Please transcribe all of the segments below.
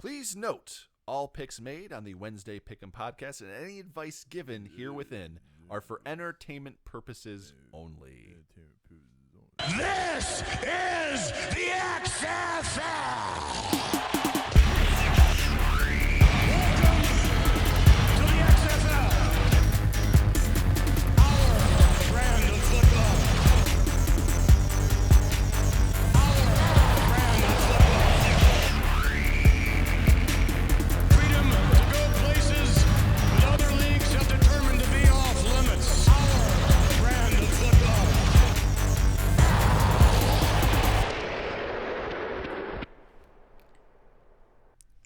Please note, all picks made on the Wednesday Pick'em podcast and any advice given here within are for entertainment purposes only. This is the XFL! Welcome to the XFL! Our brand of football! Our brand of football! Freedom to go places that other leagues have determined to be off limits. Our brand of football!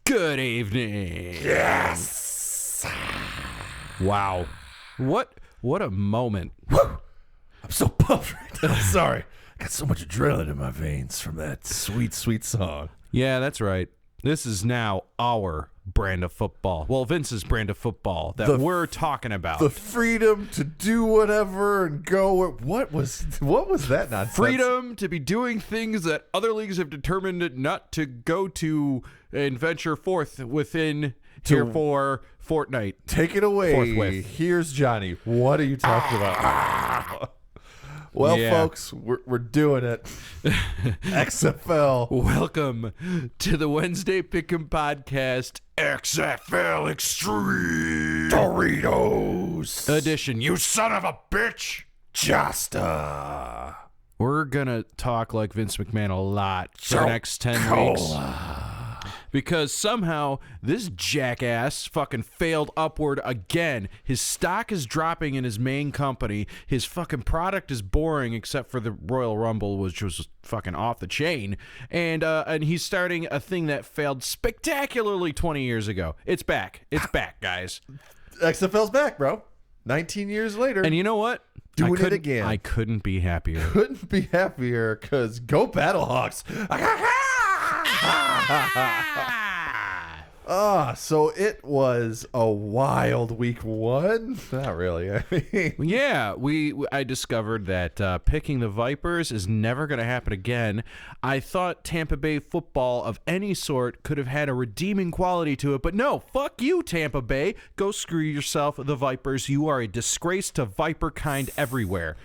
Good evening. Yes. Wow. What a moment. Woo. I'm so pumped right now. Sorry. I got so much adrenaline in my veins from that sweet, sweet song. Yeah, that's right. This is now our brand of football. Well, Vince's brand of football that we're talking about. The freedom to do whatever and go. What was that nonsense? Freedom to be doing things that other leagues have determined not to go to and venture forth within here for Fortnite. Take it away. Forthwith. Here's Johnny. What are you talking about? Well, Yeah. folks, we're doing it. XFL. Welcome to the Wednesday Pick'em Podcast XFL Extreme Doritos. Edition. You son of a bitch! Josta. We're gonna talk like Vince McMahon a lot for the next 10 weeks. Because somehow this jackass fucking failed upward again. His stock is dropping in his main company. His fucking product is boring except for the Royal Rumble, which was fucking off the chain. And he's starting a thing that failed spectacularly 20 years ago. It's back. It's back, guys. XFL's back, bro. 19 years later. And you know what? Doing it again. I couldn't be happier. Couldn't be happier because go Battlehawks. So it was a wild week one. Not really. I mean, Yeah, I discovered that picking the Vipers is never going to happen again. I thought Tampa Bay football of any sort could have had a redeeming quality to it, but no, fuck you, Tampa Bay. Go screw yourself, the Vipers. You are a disgrace to Viper kind everywhere.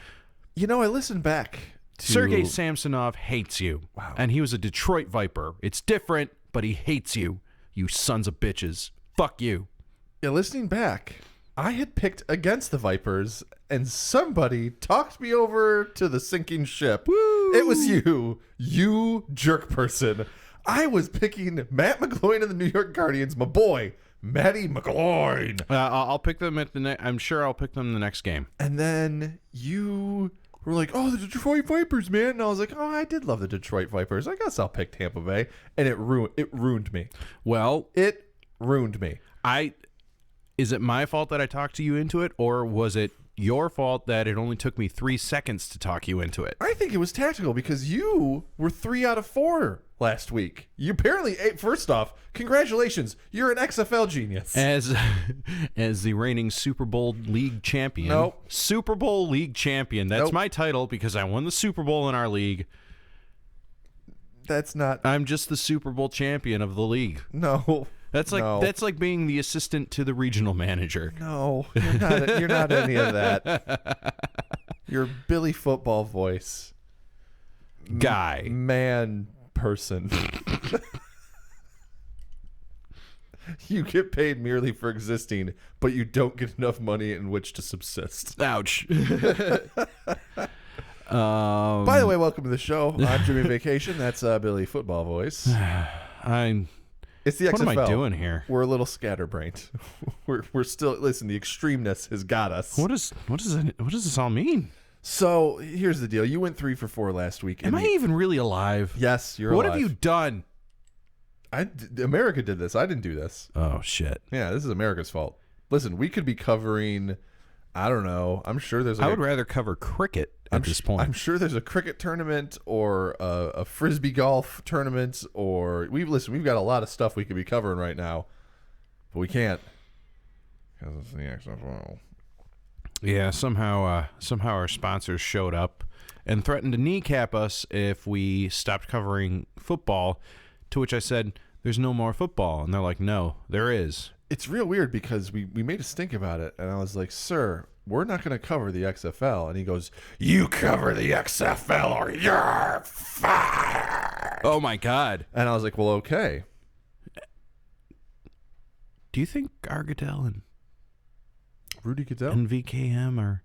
you know, I listened back to Sergei Samsonov hates you. Wow. And he was a Detroit Viper. It's different, but he hates you. You sons of bitches. Fuck you. Yeah, listening back, I had picked against the Vipers, and somebody talked me over to the sinking ship. Woo! It was you jerk person. I was picking Matt McGloin and the New York Guardians, my boy, Matty McGloin. I'll pick them at the next. I'm sure I'll pick them the next game. And then you were like, oh, the Detroit Vipers, man. And I was like, oh, I did love the Detroit Vipers. I guess I'll pick Tampa Bay. And it ruined me. Well, It ruined me. Is it my fault that I talked to you into it, or was it your fault that it only took me 3 seconds to talk you into it? I think it was tactical because you were 3 out of 4 last week. You apparently, first off, congratulations. You're an XFL genius. As the reigning Super Bowl league champion. Nope. Super Bowl league champion. That's Nope. my title because I won the Super Bowl in our league. That's not. I'm just the Super Bowl champion of the league. No. That's like No. that's like being the assistant to the regional manager. No. You're not any of that. You're Billy Football voice. Guy. Man person. You get paid merely for existing, but you don't get enough money in which to subsist. Ouch. By the way, welcome to the show. I'm Jimmy Vacation. That's Billy Football voice. It's the XFL. What am I doing here? We're a little scatterbrained. We're still, listen, the extremeness has got us. What does this all mean? So here's the deal. You went 3 for 4 last week. Am I even really alive? Yes, you're What alive. have you done? America did this. I didn't do this. Oh shit. Yeah, this is America's fault. Listen, we could be covering, I don't know. I'm sure there's I would rather cover cricket at this point. I'm sure there's a cricket tournament or a frisbee golf tournament, or we've got a lot of stuff we could be covering right now, but we can't because it's the XFL. Yeah, somehow our sponsors showed up and threatened to kneecap us if we stopped covering football, to which I said, there's no more football. And they're like, no, there is. It's real weird because we made us think about it, and I was like, sir, we're not going to cover the XFL. And he goes, you cover the XFL or you're fired. Oh, my God. And I was like, well, okay. Do you think Argadell and Rudy Goodell? and VKM are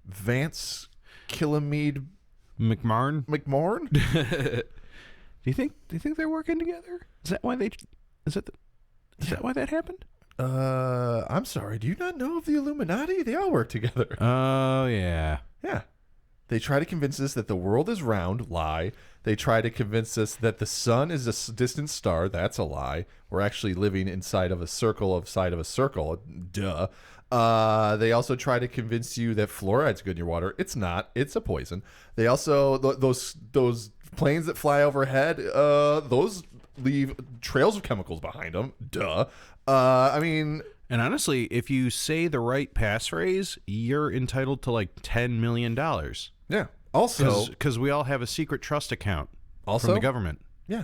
Vance Killamede McMahon? McMorn? Do you think they're working together? Is that why why that happened? I'm sorry. Do you not know of the Illuminati? They all work together. Oh, yeah. Yeah. They try to convince us that the world is round. Lie. They try to convince us that the sun is a distant star. That's a lie. We're actually living inside of a circle of side of a circle. Duh. They also try to convince you that fluoride's good in your water. It's not. It's a poison. They also those planes that fly overhead. Those leave trails of chemicals behind them. Duh. I mean, And honestly, if you say the right passphrase, you're entitled to like $10 million. yeah. Also, Because we all have a secret trust account Also? from the government. yeah.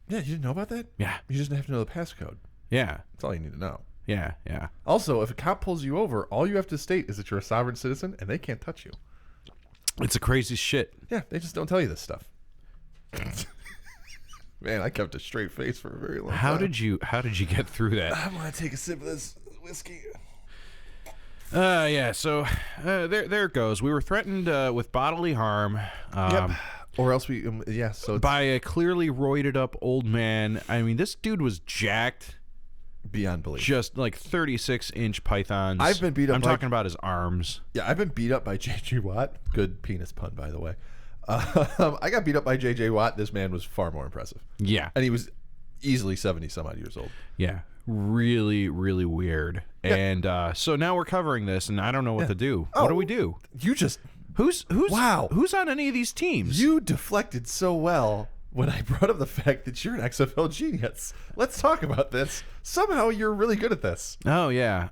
Yeah, you didn't know about that? Yeah. You just have to know the passcode. Yeah. That's all you need to know. Yeah. Yeah. Also, if a cop pulls you over, all you have to state is that you're a sovereign citizen and they can't touch you. It's a crazy shit. Yeah, they just don't tell you this stuff. Man, I kept a straight face for a very long time. How did you get through that? I want to take a sip of this whiskey. Yeah, so there it goes. We were threatened with bodily harm Yep. Or else we, so it's by a clearly roided up old man. I mean, this dude was jacked, beyond belief. just like 36-inch pythons. I've been beat up I'm by- talking about his arms. Yeah, I've been beat up by J.J. Watt. Good penis pun, by the way. I got beat up by J.J. Watt. This man was far more impressive. Yeah. And he was easily 70-some-odd years old. Yeah. Really, really weird. Yeah. And so now we're covering this, and I don't know what to do. What do we do? You just... Who's Wow. Who's on any of these teams? You deflected so well when I brought up the fact that you're an XFL genius. Let's talk about this. Somehow you're really good at this. Oh, yeah.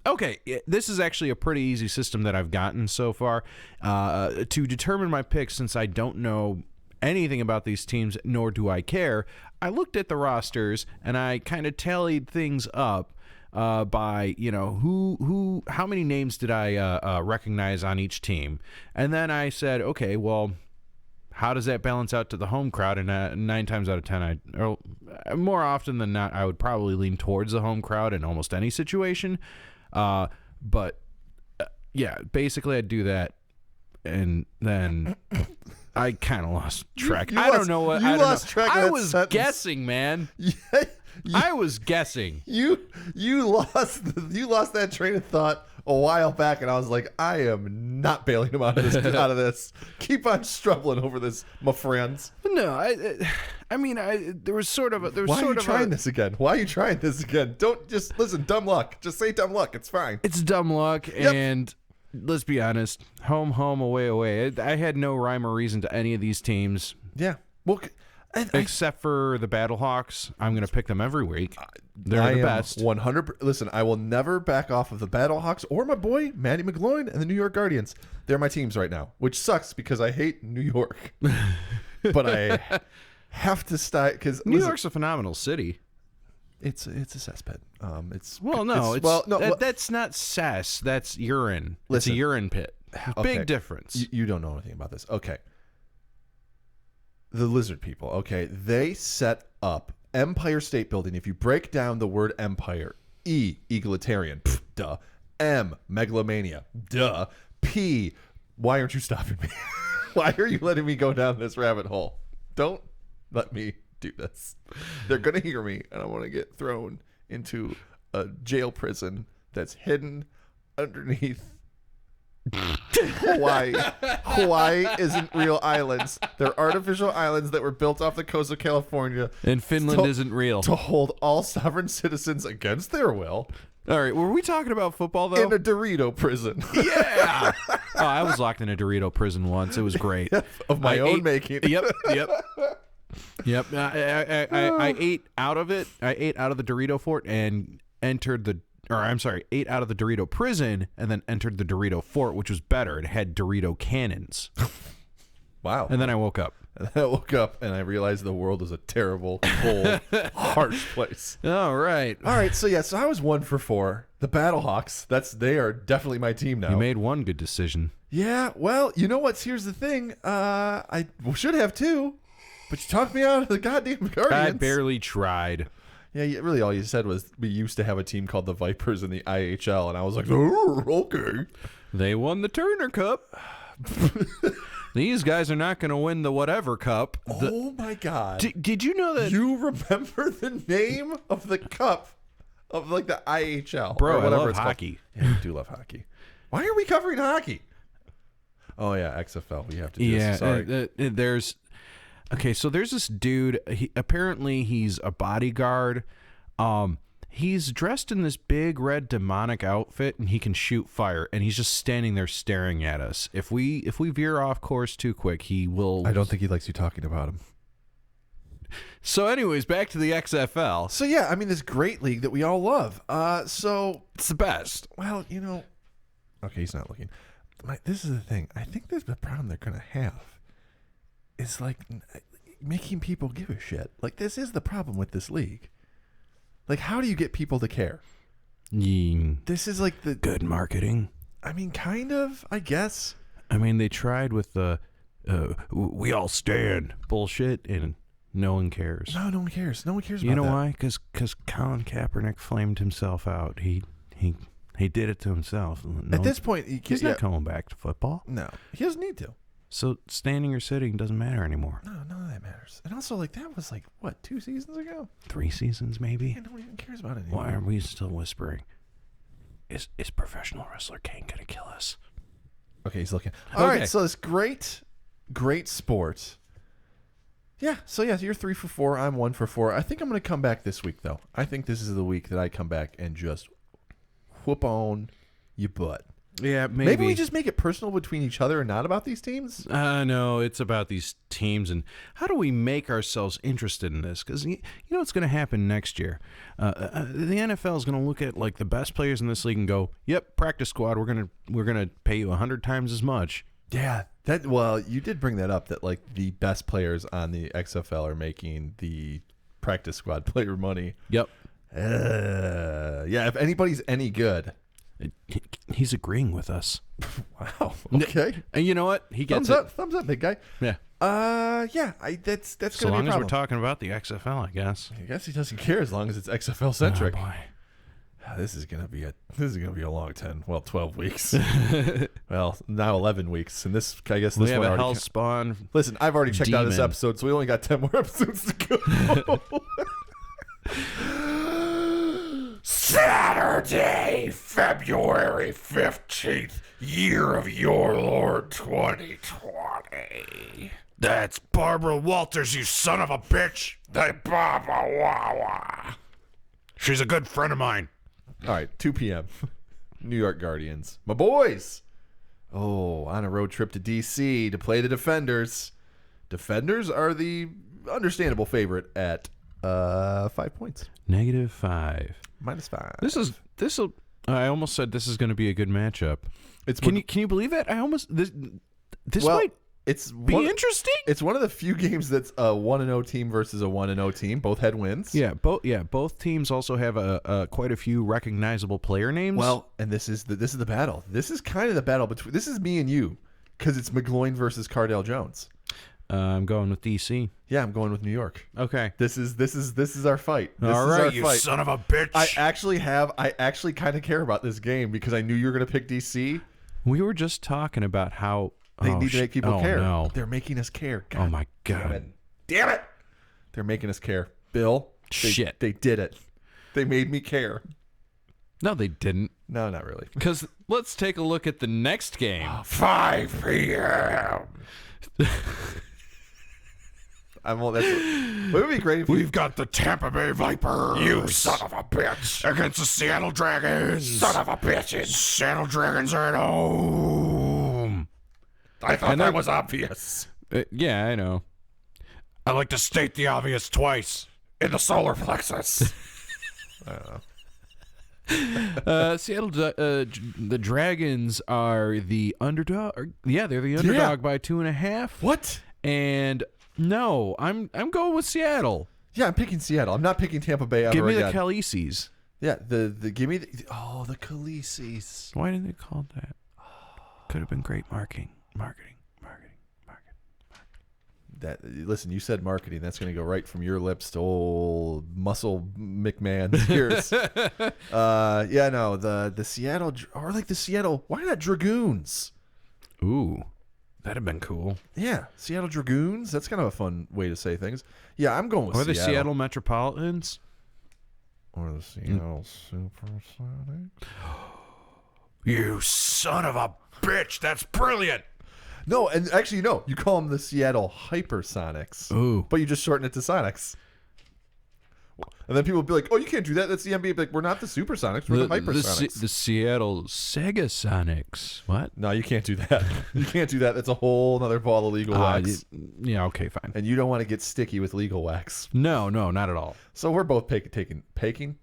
Okay, this is actually a pretty easy system that I've gotten so far to determine my picks. Since I don't know anything about these teams, nor do I care, I looked at the rosters and I kind of tallied things up by, how many names did I recognize on each team? And then I said, okay, well, how does that balance out to the home crowd? And 9 times out of 10, more often than not, I would probably lean towards the home crowd in almost any situation. But basically I'd do that. And then I kind of lost track. I don't know what. You I don't lost know. track of I that was sentence. guessing, man. I was guessing. You lost that train of thought a while back, and I was like, I am not bailing him out of this. Keep on struggling over this, my friends. No, I mean, there was sort of a. Why are you trying this again? Why are you trying this again? Don't just listen. Dumb luck. Just say dumb luck. It's fine. It's dumb luck, and let's be honest. Home, away. I had no rhyme or reason to any of these teams. Yeah. Well, except for the Battlehawks. I'm going to pick them every week. They're the best. 100. Listen, I will never back off of the Battlehawks or my boy Matty McGloin and the New York Guardians. They're my teams right now, which sucks because I hate New York. But I have to start because New York's a phenomenal city. It's a cesspit. That's not cess. That's urine. It's Listen. a urine pit. Okay. Big difference. You don't know anything about this. Okay. The lizard people, okay, they set up Empire State Building. If you break down the word empire, E, egalitarian, pff, duh. M, megalomania, duh. P, why aren't you stopping me? Why are you letting me go down this rabbit hole? Don't let me do this. They're going to hear me, and I want to get thrown into a jail prison that's hidden underneath Hawaii. Hawaii isn't real islands. They're artificial islands that were built off the coast of California. And Finland isn't real. To hold all sovereign citizens against their will. All right, were we talking about football, though? In a Dorito prison. Yeah! Oh, I was locked in a Dorito prison once. It was great. Of my own making. Yep. I ate out of it. I ate out of the Dorito fort and ate out of the Dorito prison and then entered the Dorito fort, which was better. It had Dorito cannons. Wow. And then I woke up. And then I woke up and I realized the world was a terrible, cold, harsh place. All right. All right, so I was 1 for 4. The Battlehawks, they are definitely my team now. You made one good decision. Yeah, well, you know what? Here's the thing. I should have 2, but you talked me out of the goddamn Guardians. I barely tried. Yeah, really all you said was we used to have a team called the Vipers in the IHL, and I was like, oh, okay. They won the Turner Cup. These guys are not going to win the whatever cup. Oh, my God. Did you know that? You remember the name of the cup of, like, the IHL? Bro, or whatever I love it's called. hockey. Yeah, you do love hockey. Why are we covering hockey? Oh, yeah, XFL. We have to do this. Sorry. There's... Okay, so there's this dude. Apparently, he's a bodyguard. He's dressed in this big red demonic outfit, and he can shoot fire. And he's just standing there staring at us. If we veer off course too quick, he will. I don't think he likes you talking about him. So, anyways, back to the XFL. So yeah, I mean, this great league that we all love. So It's the best. well, okay, he's not looking. This is the thing. I think there's the problem they're gonna have. Is like making people give a shit. Like this is the problem with this league. Like, how do you get people to care? This is like the Good marketing. I mean, kind of, I guess. I mean, they tried with the we all stand bullshit, and no one cares. No one cares. No one cares about You know that. why? Because Colin Kaepernick flamed himself out. He did it to himself. At this point, he's not coming back to football. No, he doesn't need to. So standing or sitting doesn't matter anymore. No, none of that matters. And also, like, that was like, what, 2 seasons ago? 3 seasons, maybe? Yeah, no one even cares about it anymore. Why are we still whispering? Is professional wrestler Kane gonna kill us? Okay, he's looking. All Okay. right, so this great sport. Yeah, so you're 3 for 4. I'm 1 for 4. I think I'm going to come back this week, though. I think this is the week that I come back and just whoop on your butt. Yeah, Maybe we just make it personal between each other and not about these teams? No, it's about these teams, and how do we make ourselves interested in this? Because you know what's going to happen next year. The NFL is going to look at like the best players in this league and go, "Yep, practice squad. We're gonna pay you 100 times as much." Yeah, you did bring that up, that like the best players on the XFL are making the practice squad player money. Yep. Yeah, if anybody's any good. He's agreeing with us. Wow. Okay. And you know what? He gets Thumbs up, big guy. Yeah. Yeah. That's So gonna be a long as problem. we're talking about the XFL, I guess. I guess he doesn't care as long as it's XFL centric. Oh, boy. This is gonna be a long 12 weeks. Well, now 11 weeks, and this, I guess, We this have one a already. hell spawn. Listen, I've already checked out this demon. episode, so we only got 10 more episodes to go. Saturday, February 15th, year of your Lord 2020. That's Barbara Walters, you son of a bitch. The Baba Wawa. She's a good friend of mine. All right, 2 p.m. New York Guardians. My boys. Oh, on a road trip to D.C. to play the Defenders. Defenders are the understandable favorite at 5 points. -5. -5. This'll. I almost said this is going to be a good matchup. Can you believe it? I almost this might be interesting. It's one of the few games that's a 1-0 team versus a 1-0 team. Both had wins. Yeah, both teams also have quite a few recognizable player names. Well, and this is the battle. This is kind of the battle between. This is me and you, because it's McGloin versus Cardale Jones. I'm going with DC. Yeah, I'm going with New York. Okay. This is our fight. All right, You son of a bitch. I actually kind of care about this game because I knew you were going to pick DC. We were just talking about how They need to make people care. No. They're making us care. Oh my god. Damn it. They're making us care. Bill. Shit. They did it. They made me care. No, they didn't. No, not really. Because let's take a look at the next game. 5 p.m. What would be great if We've got the Tampa Bay Vipers. You son of a bitch. Against the Seattle Dragons. Son of a bitch. Seattle Dragons are at home. I thought that was obvious. Yeah, I know. I like to state the obvious twice. In the solar plexus. Seattle, the Dragons are the underdog. Yeah, they're the underdog by 2.5. What? And No, I'm going with Seattle. Yeah, I'm picking Seattle. I'm not picking Tampa Bay ever Give me again. the Khaleesi's. Yeah, the give me the the Khaleesi's. Why didn't they call it that? Could have been great marketing. That listen, you said marketing. That's going to go right from your lips to old Muscle McMahon's ears. Yeah, no, the Seattle or like the Seattle. Why not Dragoons? Ooh, that'd have been cool. Yeah, Seattle Dragoons. That's kind of a fun way to say things. Yeah, I'm going with Or the Seattle. Seattle Metropolitans. Or the Seattle Supersonics. You son of a bitch. That's brilliant. No, and actually, no. You call them the Seattle Hypersonics. Ooh. But you just shorten it to Sonics. And then people will be like, oh, you can't do that. That's the NBA. Like, we're not the Supersonics. We're the Hypersonics. The Seattle Sega Sonics. What? No, you can't do that. You can't do that. That's a whole other ball of legal wax. Yeah, okay, fine. And you don't want to get sticky with legal wax. No, not at all. So we're both taking the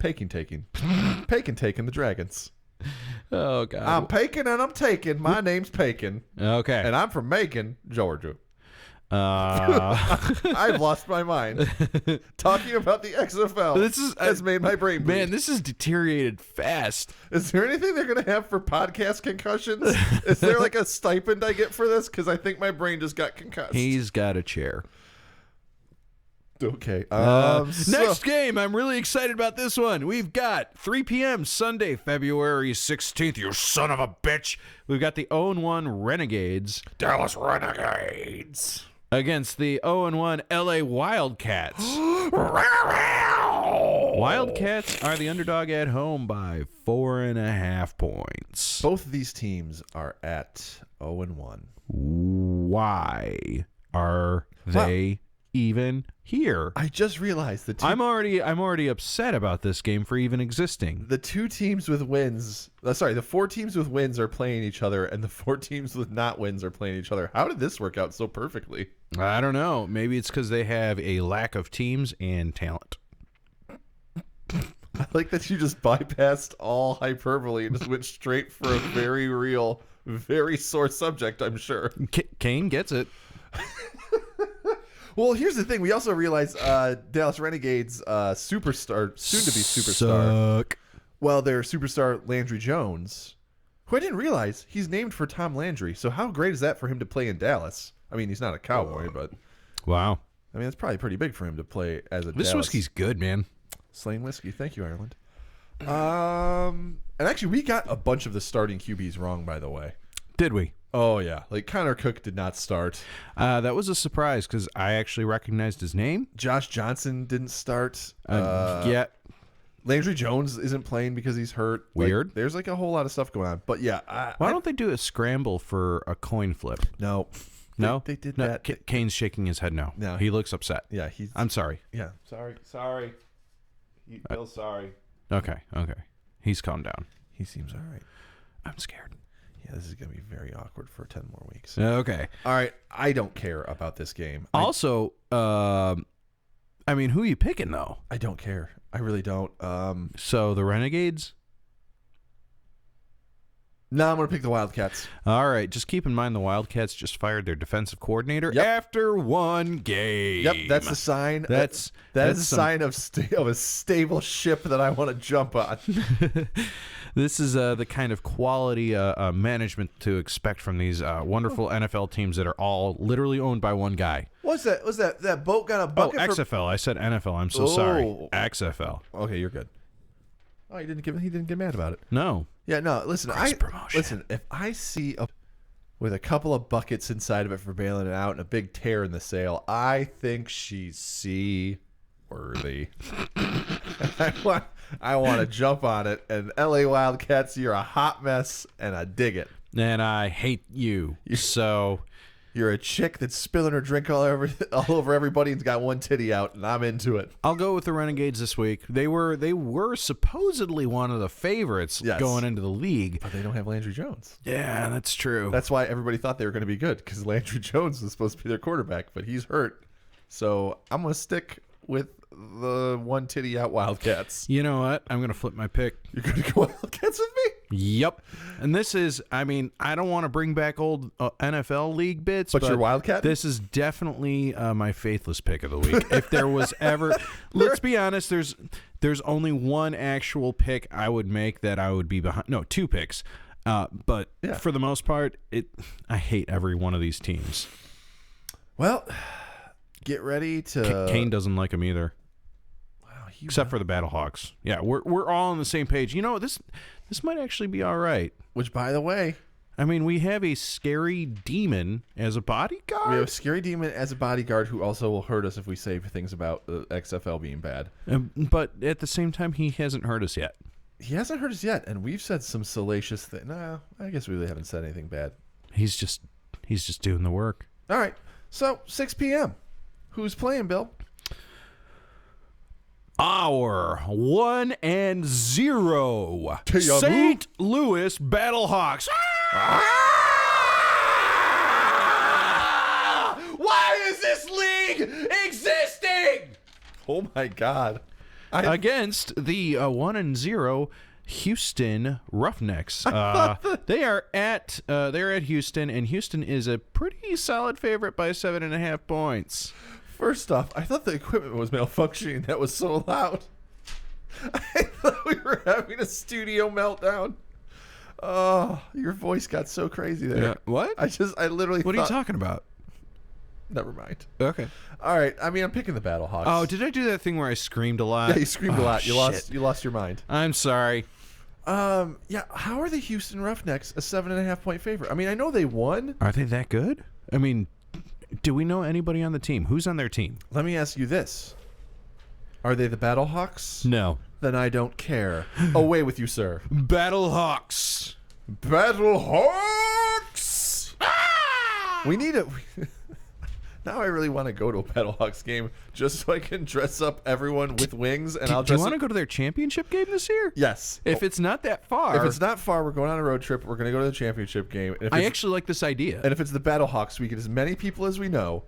Dragons. Oh, God. I'm Pakin and I'm taking. My name's Pakin. Okay. And I'm from Macon, Georgia. Uh, I've lost my mind. Talking about the XFL has made my brain bleed. Man, this has deteriorated fast. Is there anything they're going to have for podcast concussions? Is there like a stipend I get for this? Because I think my brain just got concussed. He's got a chair. Okay. Next game. I'm really excited about this one. We've got 3 p.m. Sunday, February 16th. You son of a bitch. We've got the 0-1 Renegades. Dallas Renegades. Against the 0-1 LA Wildcats. Wildcats are the underdog at home by 4.5 points. Both of these teams are at 0-1. Why are they even here? I just realized I'm already upset about this game for even existing. The 4 teams with wins are playing each other, and the 4 teams with not wins are playing each other. How did this work out so perfectly? I don't know. Maybe it's because they have a lack of teams and talent. I like that you just bypassed all hyperbole and just went straight for a very real, very sore subject, I'm sure. Kane gets it. Well, here's the thing. We also realize Dallas Renegades superstar, soon-to-be superstar. Suck. Well, their superstar Landry Jones, who I didn't realize he's named for Tom Landry. So how great is that for him to play in Dallas? I mean, he's not a cowboy, but Wow. I mean, it's probably pretty big for him to play as a This Dallas. whiskey's good, man. Slain whiskey. Thank you, Ireland. And actually, we got a bunch of the starting QBs wrong, by the way. Did we? Oh, yeah. Like, Connor Cook did not start. That was a surprise because I actually recognized his name. Josh Johnson didn't start. Yeah. Landry Jones isn't playing because he's hurt. Weird. Like, there's like a whole lot of stuff going on. But yeah. Why don't they do a scramble for a coin flip? No. No? They did No, that. Kane's shaking his head no. No. He looks upset. Yeah. He's. I'm sorry. Yeah. Sorry. He feels sorry. Okay. He's calmed down. He seems all right. I'm scared. Yeah, this is going to be very awkward for 10 more weeks. Okay. All right. I don't care about this game. Also, I mean, who are you picking, though? I don't care. I really don't. So the Renegades? No, I'm going to pick the Wildcats. All right. Just keep in mind the Wildcats just fired their defensive coordinator after one game. Yep, that's a sign. That is a sign of a stable ship that I want to jump on. This is the kind of quality management to expect from these wonderful NFL teams that are all literally owned by one guy. What's that? Was that boat got a bucket? XFL. I said NFL. I'm so sorry. XFL. Okay, you're good. Oh, he didn't get mad about it. No. Yeah, no. Listen, Promotion. if I see with a couple of buckets inside of it for bailing it out and a big tear in the sail, I think she's sea-worthy. I want to jump on it. And LA Wildcats, you're a hot mess, and I dig it. And I hate you. So you're a chick that's spilling her drink all over everybody and's got one titty out, and I'm into it. I'll go with the Renegades this week. They were supposedly one of the favorites going into the league. But they don't have Landry Jones. Yeah, that's true. That's why everybody thought they were going to be good, because Landry Jones was supposed to be their quarterback, but he's hurt. So I'm going to stick with the one titty out Wildcats. You know what? I'm going to flip my pick. You're going to go Wildcats with me? Yep. And this is, I mean, I don't want to bring back old NFL league bits, But you're Wildcat? This is definitely my faithless pick of the week. If there was ever, let's be honest, there's only one actual pick I would make that I would be behind. No, 2 picks. But for the most part, I hate every one of these teams. Well, get ready to. Kane doesn't like them either. Except for the Battlehawks. Yeah, we're all on the same page. You know, this might actually be all right. Which, by the way, I mean, we have a scary demon as a bodyguard. we have a scary demon as a bodyguard who also will hurt us if we say things about the XFL being bad. But at the same time, he hasn't hurt us yet. He hasn't hurt us yet, and we've said some salacious things. No, I guess we really haven't said anything bad. He's just doing the work. All right, so 6 p.m. Who's playing, Bill? Our 1-0 Tiamu. St. Louis Battlehawks. Why is this league existing? Oh my God! Against the 1-0 Houston Roughnecks. They're at Houston, and Houston is a pretty solid favorite by 7.5 points. First off, I thought the equipment was malfunctioning. That was so loud. I thought we were having a studio meltdown. Oh, your voice got so crazy there. Yeah. What? I literally. What are you talking about? Never mind. Okay. All right. I mean, I'm picking the Battlehawks. Oh, did I do that thing where I screamed a lot? Yeah, you screamed a lot. You shit. lost your mind. I'm sorry. Yeah. How are the Houston Roughnecks a 7.5 point favorite? I mean, I know they won. Are they that good? I mean, do we know anybody on the team? Who's on their team? Let me ask you this: are they the Battlehawks? No. Then I don't care. Away with you, sir. Battlehawks. Battlehawks! We need a. Now I really want to go to a Battlehawks game just so I can dress up everyone with wings, and I'll Do you dress. want to go to their championship game this year? Yes. If it's not that far. If it's not far, we're going on a road trip. We're going to go to the championship game. And if I it's- actually like this idea. And if it's the Battlehawks, we get as many people as we know.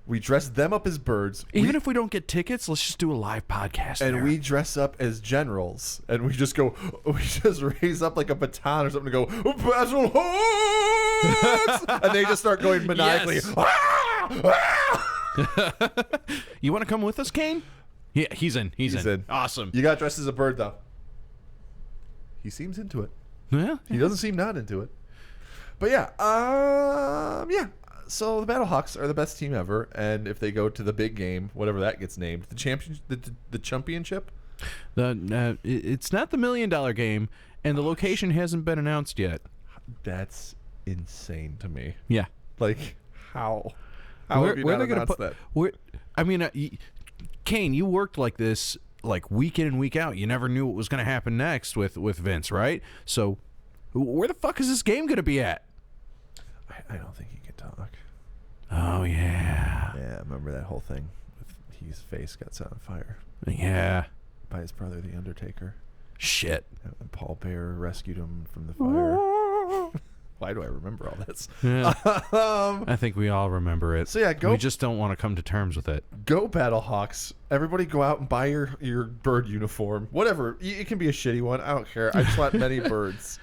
We dress them up as birds. Even if we don't get tickets, let's just do a live podcast. And there. we dress up as generals, and we just go. We just raise up like a baton or something to go Battlehawks, and they just start going maniacally. Yes. "Ah! Ah!" You want to come with us, Kane? Yeah, he's in. He's in. Awesome. You got dressed as a bird, though. He seems into it. Yeah. He doesn't seem not into it. But yeah, yeah. So the Battlehawks are the best team ever, and if they go to the big game, whatever that gets named, the championship. It's not the $1 million game, and the location hasn't been announced yet. That's insane to me. Yeah. Like how? How have you not announced that? I mean, Kane, you worked like this like week in and week out. You never knew what was going to happen next with Vince, right? So where the fuck is this game going to be at? I don't think he can talk. Oh, yeah. Yeah, remember that whole thing with his face got set on fire Yeah. by his brother, the Undertaker. Shit. And Paul Bearer rescued him from the fire. Why do I remember all this? Yeah. I think we all remember it. So yeah, We just don't want to come to terms with it. Go Battlehawks. Everybody go out and buy your bird uniform. Whatever. It can be a shitty one. I don't care. I just want many birds.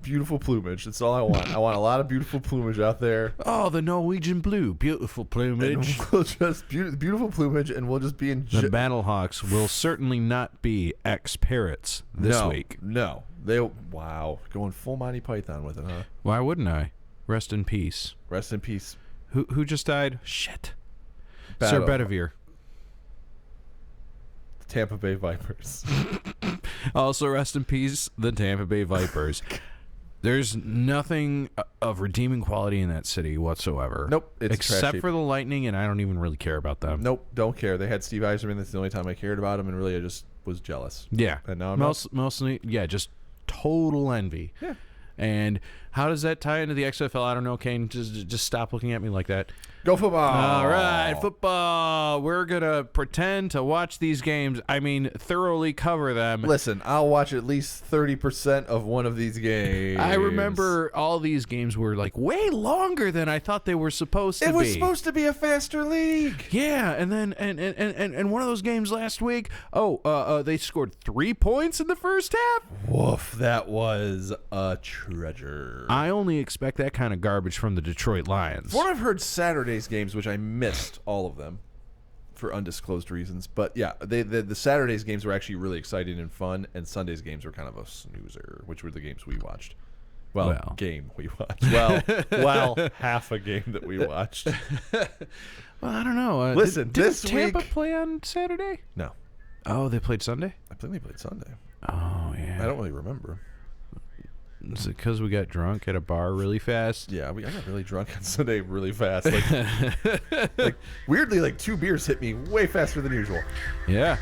Beautiful plumage. That's all I want. I want a lot of beautiful plumage out there. Oh, the Norwegian blue. Beautiful plumage. And we'll just beautiful plumage, and we'll just be in. The Battlehawks will certainly not be ex-parrots this week. No, wow, going full Monty Python with it, huh? Why wouldn't I? Rest in peace. Rest in peace. Who just died? Shit. Sir Bedivere. Tampa Bay Vipers. Also, rest in peace, the Tampa Bay Vipers. There's nothing of redeeming quality in that city whatsoever. Nope, it's except trashy. for the Lightning, and I don't even really care about them. Nope, don't care. They had Steve Yzerman. That's the only time I cared about him, and really I just was jealous. Yeah. And now I'm mostly, yeah, just total envy. Yeah. And How does that tie into the XFL? I don't know, Kane. Just stop looking at me like that. Go football. All right, football. We're going to pretend to watch these games. I mean, thoroughly cover them. Listen, I'll watch at least 30% of one of these games. I remember all these games were like way longer than I thought they were supposed to be. It was supposed to be a faster league. Yeah, and then and one of those games last week, they scored 3 points in the first half. Woof, that was a treasure. I only expect that kind of garbage from the Detroit Lions. From what I've heard, Saturday's games, which I missed all of them for undisclosed reasons, but yeah, the Saturday's games were actually really exciting and fun, and Sunday's games were kind of a snoozer, which were the games we watched. Well, game we watched. Well, half a game that we watched. Well, I don't know. Listen, did this Tampa week play on Saturday? No, Oh, they played Sunday? I think they played Sunday. Oh, yeah. I don't really remember. Is it because we got drunk at a bar really fast? Yeah, I got really drunk on Sunday really fast. Like weirdly, like 2 beers hit me way faster than usual. Yeah.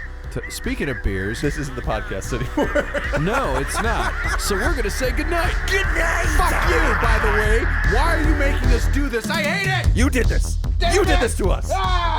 Speaking of beers, This isn't the podcast anymore. no, it's not. So we're gonna say goodnight. Good night. Fuck you, by the way. Why are you making us do this? I hate it. You did this. You did this to us. Ah!